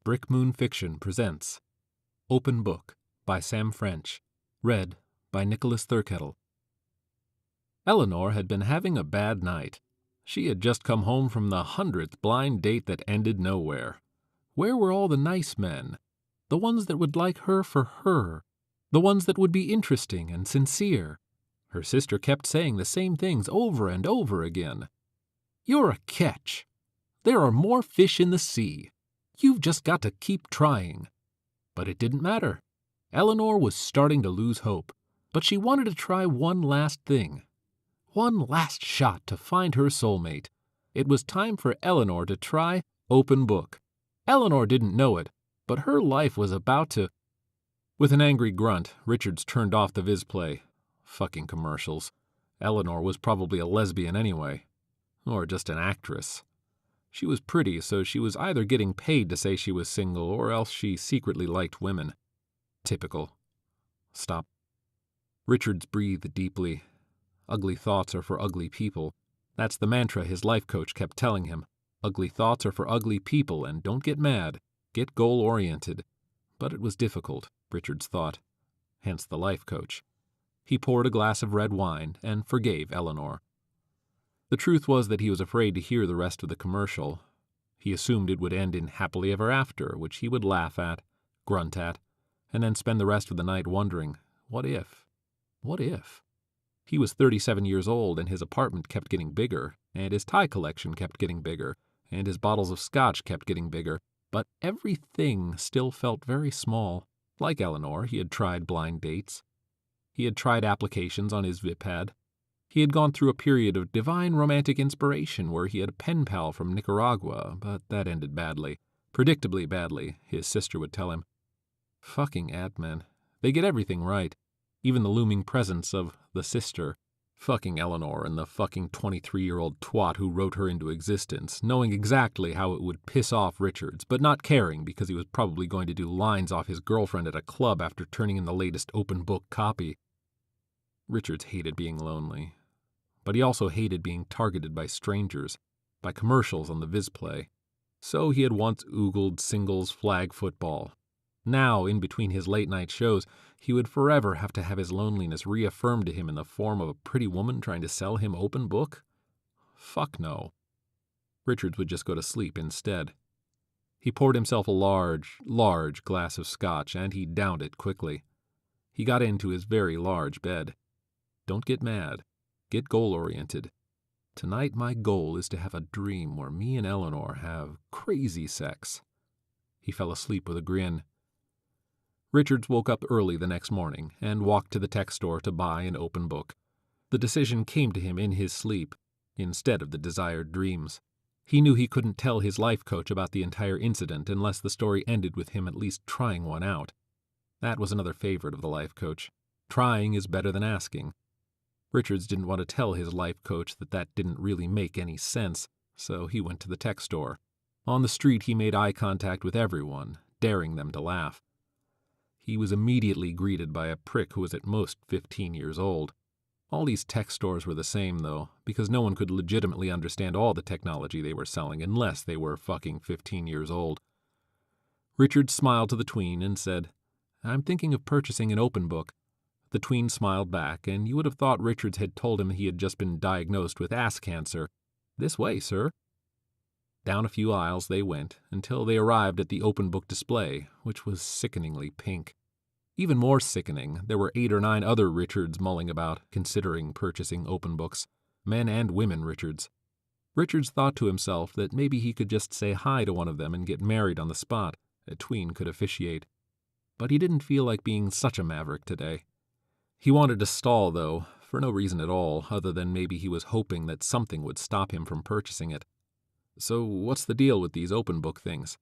Brick Moon Fiction presents Open Book by Sam French, read by Nicholas Thurkettle. Eleanor had been having a bad night. She had just come home from the 100th blind date that ended nowhere. Where were all the nice men? The ones that would like her for her. The ones that would be interesting and sincere. Her sister kept saying the same things over and over again. You're a catch. There are more fish in the sea. You've just got to keep trying. But it didn't matter. Eleanor was starting to lose hope, but she wanted to try one last thing. One last shot to find her soulmate. It was time for Eleanor to try Open Book. Eleanor didn't know it, but her life was about to... With an angry grunt, Richards turned off the VizPlay. Fucking commercials. Eleanor was probably a lesbian anyway. Or just an actress. She was pretty, so she was either getting paid to say she was single or else she secretly liked women. Typical. Stop. Richards breathed deeply. Ugly thoughts are for ugly people. That's the mantra his life coach kept telling him. Ugly thoughts are for ugly people, and don't get mad. Get goal-oriented. But it was difficult, Richards thought. Hence the life coach. He poured a glass of red wine and forgave Eleanor. The truth was that he was afraid to hear the rest of the commercial. He assumed it would end in happily ever after, which he would laugh at, grunt at, and then spend the rest of the night wondering, what if? What if? He was 37 years old, and his apartment kept getting bigger, and his tie collection kept getting bigger, and his bottles of scotch kept getting bigger, but everything still felt very small. Like Eleanor, he had tried blind dates. He had tried applications on his VipPad. He had gone through a period of divine romantic inspiration where he had a pen pal from Nicaragua, but that ended badly. Predictably badly, his sister would tell him. Fucking ad-men. They get everything right. Even the looming presence of the sister. Fucking Eleanor and the fucking 23-year-old twat who wrote her into existence, knowing exactly how it would piss off Richards, but not caring because he was probably going to do lines off his girlfriend at a club after turning in the latest open book copy. Richards hated being lonely. But he also hated being targeted by strangers, by commercials on the VizPlay. So he had once oogled singles flag football. Now, in between his late-night shows, he would forever have to have his loneliness reaffirmed to him in the form of a pretty woman trying to sell him Open Book? Fuck no. Richards would just go to sleep instead. He poured himself a large glass of scotch, and he downed it quickly. He got into his very large bed. Don't get mad. Get goal-oriented. Tonight my goal is to have a dream where me and Eleanor have crazy sex. He fell asleep with a grin. Richards woke up early the next morning and walked to the tech store to buy an Open Book. The decision came to him in his sleep, instead of the desired dreams. He knew he couldn't tell his life coach about the entire incident unless the story ended with him at least trying one out. That was another favorite of the life coach. Trying is better than asking. Richards didn't want to tell his life coach that didn't really make any sense, so he went to the tech store. On the street he made eye contact with everyone, daring them to laugh. He was immediately greeted by a prick who was at most 15 years old. All these tech stores were the same, though, because no one could legitimately understand all the technology they were selling unless they were fucking 15 years old. Richards smiled to the tween and said, "I'm thinking of purchasing an Open Book." The tween smiled back, and you would have thought Richards had told him he had just been diagnosed with ass cancer. "This way, sir." Down a few aisles they went, until they arrived at the Open Book display, which was sickeningly pink. Even more sickening, there were 8 or 9 other Richards mulling about, considering purchasing Open Books. Men and women Richards. Richards thought to himself that maybe he could just say hi to one of them and get married on the spot. A tween could officiate. But he didn't feel like being such a maverick today. He wanted to stall, though, for no reason at all, other than maybe he was hoping that something would stop him from purchasing it. "So what's the deal with these Open Book things?"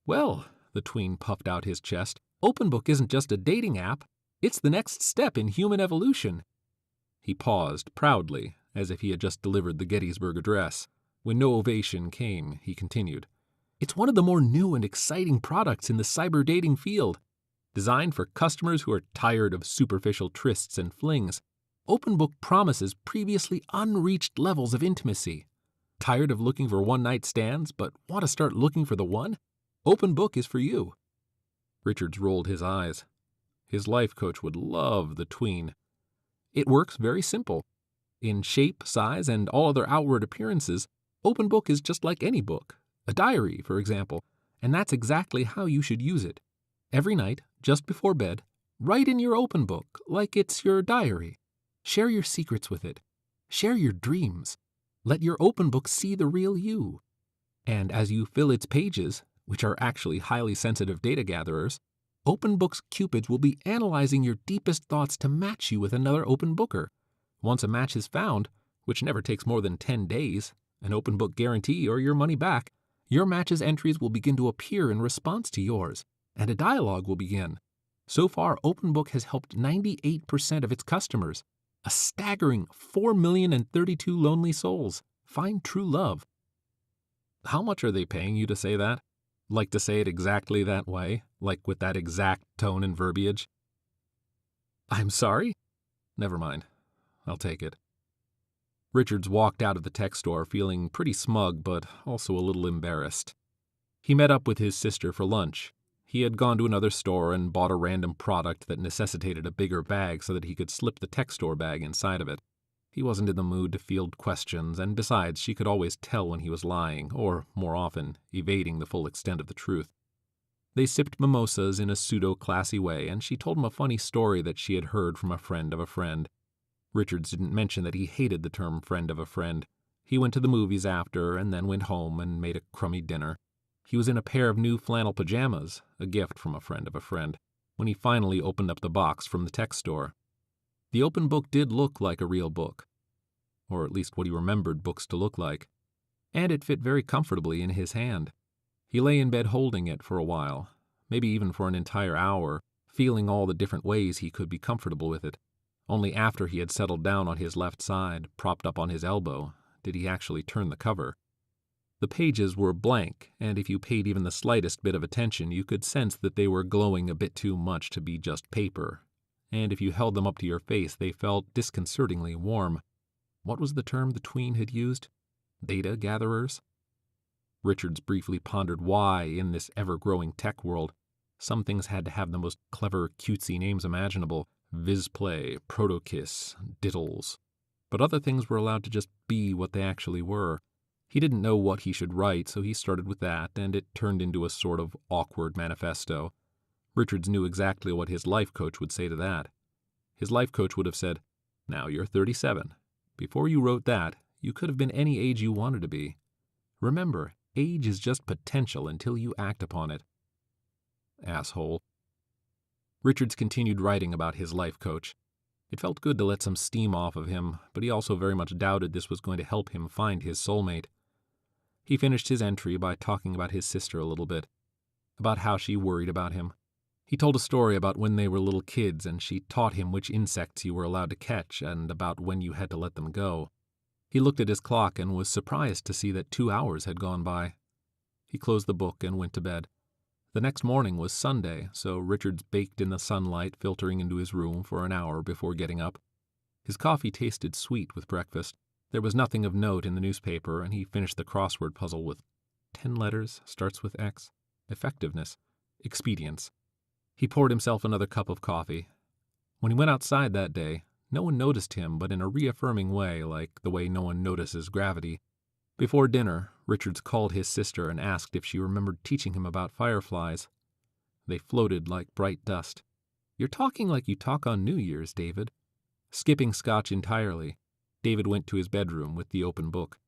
"Well," the tween puffed out his chest, "Open Book isn't just a dating app. It's the next step in human evolution." He paused, proudly, as if he had just delivered the Gettysburg Address. When no ovation came, he continued, "It's one of the more new and exciting products in the cyber dating field. Designed for customers who are tired of superficial trysts and flings, Open Book promises previously unreached levels of intimacy. Tired of looking for one-night stands, but want to start looking for the one? OpenBook is for you." Richards rolled his eyes. His life coach would love the tween. It works very simple. In shape, size, and all other outward appearances, OpenBook is just like any book, a diary, for example, and that's exactly how you should use it. Every night, just before bed, write in your OpenBook like it's your diary. Share your secrets with it. Share your dreams. Let your OpenBook see the real you. And as you fill its pages, which are actually highly sensitive data gatherers, OpenBook's cupids will be analyzing your deepest thoughts to match you with another OpenBooker. Once a match is found, which never takes more than 10 days, an OpenBook guarantee or your money back, your match's entries will begin to appear in response to yours, and a dialogue will begin. So far, OpenBook has helped 98% of its customers, a staggering 4,032,000 lonely souls, find true love. How much are they paying you to say that? Like to say it exactly that way, like with that exact tone and verbiage? I'm sorry? Never mind. I'll take it. Richards walked out of the tech store feeling pretty smug, but also a little embarrassed. He met up with his sister for lunch. He had gone to another store and bought a random product that necessitated a bigger bag so that he could slip the tech store bag inside of it. He wasn't in the mood to field questions, and besides, she could always tell when he was lying, or, more often, evading the full extent of the truth. They sipped mimosas in a pseudo-classy way, and she told him a funny story that she had heard from a friend of a friend. Richards didn't mention that he hated the term friend of a friend. He went to the movies after, and then went home and made a crummy dinner. He was in a pair of new flannel pajamas, a gift from a friend of a friend, when he finally opened up the box from the tech store. The OpenBook did look like a real book, or at least what he remembered books to look like, and it fit very comfortably in his hand. He lay in bed holding it for a while, maybe even for an entire hour, feeling all the different ways he could be comfortable with it. Only after he had settled down on his left side, propped up on his elbow, did he actually turn the cover. The pages were blank, and if you paid even the slightest bit of attention, you could sense that they were glowing a bit too much to be just paper, and if you held them up to your face, they felt disconcertingly warm. What was the term the tween had used? Data gatherers? Richards briefly pondered why, in this ever-growing tech world, some things had to have the most clever, cutesy names imaginable, Vizplay, Protokiss, Diddles. But other things were allowed to just be what they actually were. He didn't know what he should write, so he started with that, and it turned into a sort of awkward manifesto. Richards knew exactly what his life coach would say to that. His life coach would have said, "Now you're 37. Before you wrote that, you could have been any age you wanted to be. Remember, age is just potential until you act upon it." Asshole. Richards continued writing about his life coach. It felt good to let some steam off of him, but he also very much doubted this was going to help him find his soulmate. He finished his entry by talking about his sister a little bit, about how she worried about him. He told a story about when they were little kids and she taught him which insects you were allowed to catch and about when you had to let them go. He looked at his clock and was surprised to see that 2 hours had gone by. He closed the book and went to bed. The next morning was Sunday, so Richards baked in the sunlight filtering into his room for an hour before getting up. His coffee tasted sweet with breakfast. There was nothing of note in the newspaper, and he finished the crossword puzzle with 10 letters, starts with X, effectiveness, expedience. He poured himself another cup of coffee. When he went outside that day, no one noticed him, but in a reaffirming way, like the way no one notices gravity. Before dinner, Richards called his sister and asked if she remembered teaching him about fireflies. They floated like bright dust. "You're talking like you talk on New Year's, David." Skipping Scotch entirely, David went to his bedroom with the open book.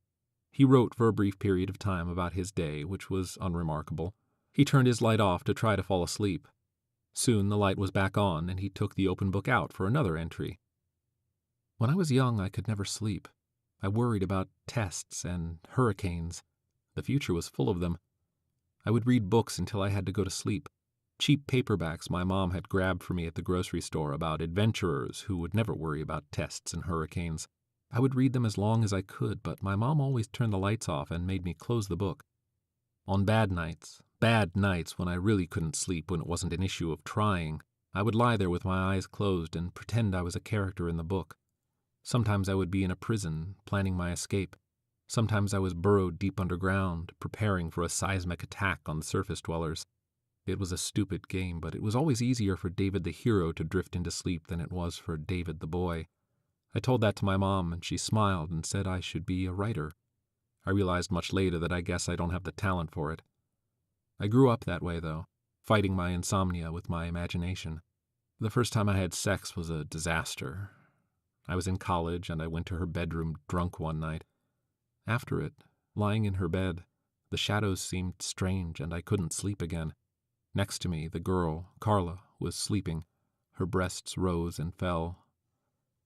He wrote for a brief period of time about his day, which was unremarkable. He turned his light off to try to fall asleep. Soon the light was back on, and he took the open book out for another entry. "When I was young, I could never sleep. I worried about tests and hurricanes. The future was full of them. I would read books until I had to go to sleep. Cheap paperbacks my mom had grabbed for me at the grocery store about adventurers who would never worry about tests and hurricanes. I would read them as long as I could, but my mom always turned the lights off and made me close the book. On bad nights when I really couldn't sleep when it wasn't an issue of trying, I would lie there with my eyes closed and pretend I was a character in the book. Sometimes I would be in a prison, planning my escape. Sometimes I was burrowed deep underground, preparing for a seismic attack on the surface dwellers. It was a stupid game, but it was always easier for David the hero to drift into sleep than it was for David the boy. I told that to my mom, and she smiled and said I should be a writer. I realized much later that I guess I don't have the talent for it. I grew up that way, though, fighting my insomnia with my imagination. The first time I had sex was a disaster. I was in college, and I went to her bedroom drunk one night. After it, lying in her bed, the shadows seemed strange, and I couldn't sleep again. Next to me, the girl, Carla, was sleeping. Her breasts rose and fell.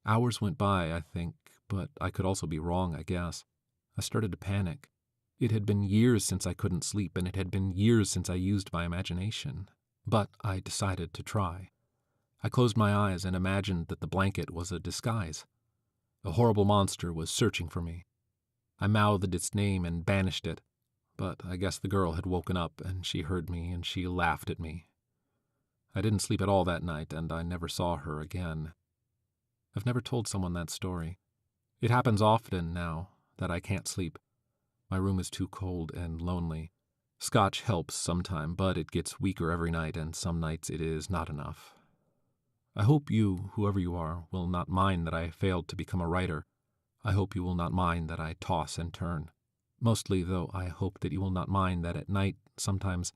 Hours went by, I think, but I could also be wrong, I guess. I started to panic. It had been years since I couldn't sleep, and it had been years since I used my imagination. But I decided to try. I closed my eyes and imagined that the blanket was a disguise. A horrible monster was searching for me. I mouthed its name and banished it, but I guess the girl had woken up and she heard me and she laughed at me. I didn't sleep at all that night, and I never saw her again. I've never told someone that story. It happens often now that I can't sleep. My room is too cold and lonely. Scotch helps sometime, but it gets weaker every night, and some nights it is not enough. I hope you, whoever you are, will not mind that I failed to become a writer. I hope you will not mind that I toss and turn. Mostly, though, I hope that you will not mind that at night, sometimes,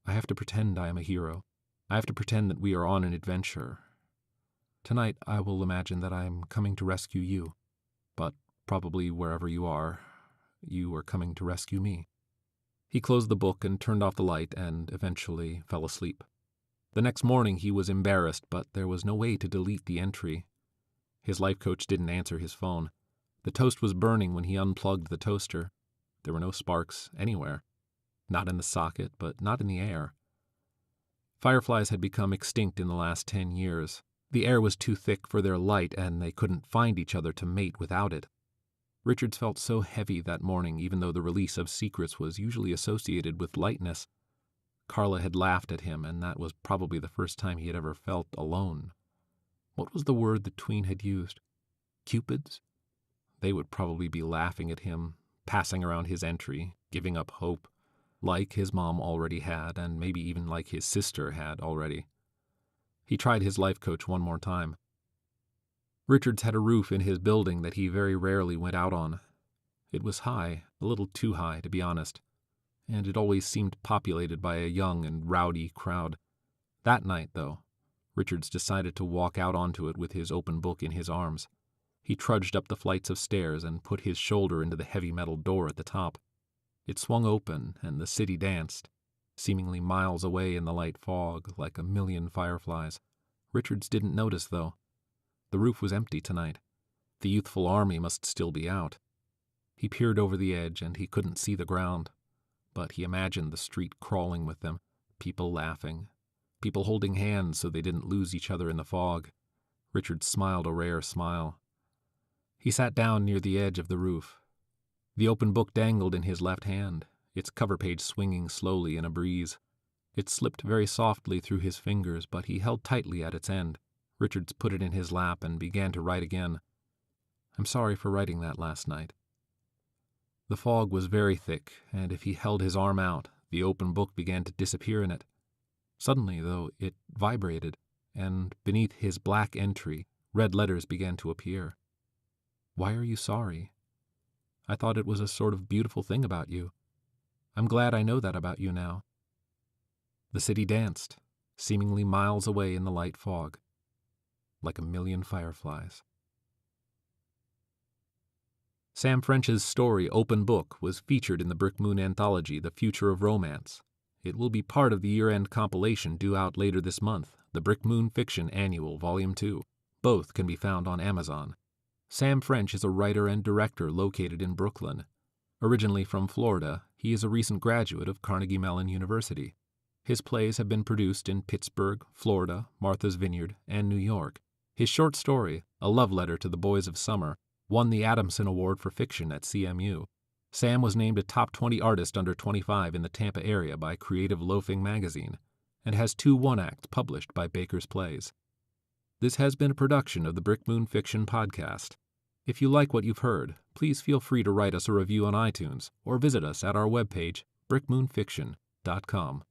I have to pretend I am a hero. I have to pretend that we are on an adventure. Tonight I will imagine that I am coming to rescue you, but probably wherever you are coming to rescue me. He closed the book and turned off the light and eventually fell asleep. The next morning he was embarrassed, but there was no way to delete the entry. His life coach didn't answer his phone. The toast was burning when he unplugged the toaster. There were no sparks anywhere. Not in the socket, but not in the air. Fireflies had become extinct in the last 10 years. The air was too thick for their light, and they couldn't find each other to mate without it. Richards felt so heavy that morning, even though the release of secrets was usually associated with lightness. Carla had laughed at him, and that was probably the first time he had ever felt alone. What was the word the tween had used? Cupids? They would probably be laughing at him, passing around his entry, giving up hope, like his mom already had, and maybe even like his sister had already. He tried his life coach one more time. Richards had a roof in his building that he very rarely went out on. It was high, a little too high, to be honest, and it always seemed populated by a young and rowdy crowd. That night, though, Richards decided to walk out onto it with his open book in his arms. He trudged up the flights of stairs and put his shoulder into the heavy metal door at the top. It swung open, and the city danced, seemingly miles away in the light fog, like a million fireflies. Richards didn't notice, though. The roof was empty tonight. The youthful army must still be out. He peered over the edge, and he couldn't see the ground, but he imagined the street crawling with them, people laughing, people holding hands so they didn't lose each other in the fog. Richard smiled a rare smile. He sat down near the edge of the roof. The open book dangled in his left hand, its cover page swinging slowly in a breeze. It slipped very softly through his fingers, but he held tightly at its end. Richards put it in his lap and began to write again. I'm sorry for writing that last night. The fog was very thick, and if he held his arm out, the open book began to disappear in it. Suddenly, though, it vibrated, and beneath his black entry, red letters began to appear. Why are you sorry? I thought it was a sort of beautiful thing about you. I'm glad I know that about you now. The city danced, seemingly miles away in the light fog, like a million fireflies. Sam French's story, Open Book, was featured in the Brick Moon anthology, The Future of Romance. It will be part of the year-end compilation due out later this month, the Brick Moon Fiction Annual, Volume 2. Both can be found on Amazon. Sam French is a writer and director located in Brooklyn. Originally from Florida, he is a recent graduate of Carnegie Mellon University. His plays have been produced in Pittsburgh, Florida, Martha's Vineyard, and New York. His short story, A Love Letter to the Boys of Summer, won the Adamson Award for Fiction at CMU. Sam was named a top 20 artist under 25 in the Tampa area by Creative Loafing magazine, and has 2 one-acts published by Baker's Plays. This has been a production of the Brick Moon Fiction Podcast. If you like what you've heard, please feel free to write us a review on iTunes or visit us at our webpage, brickmoonfiction.com.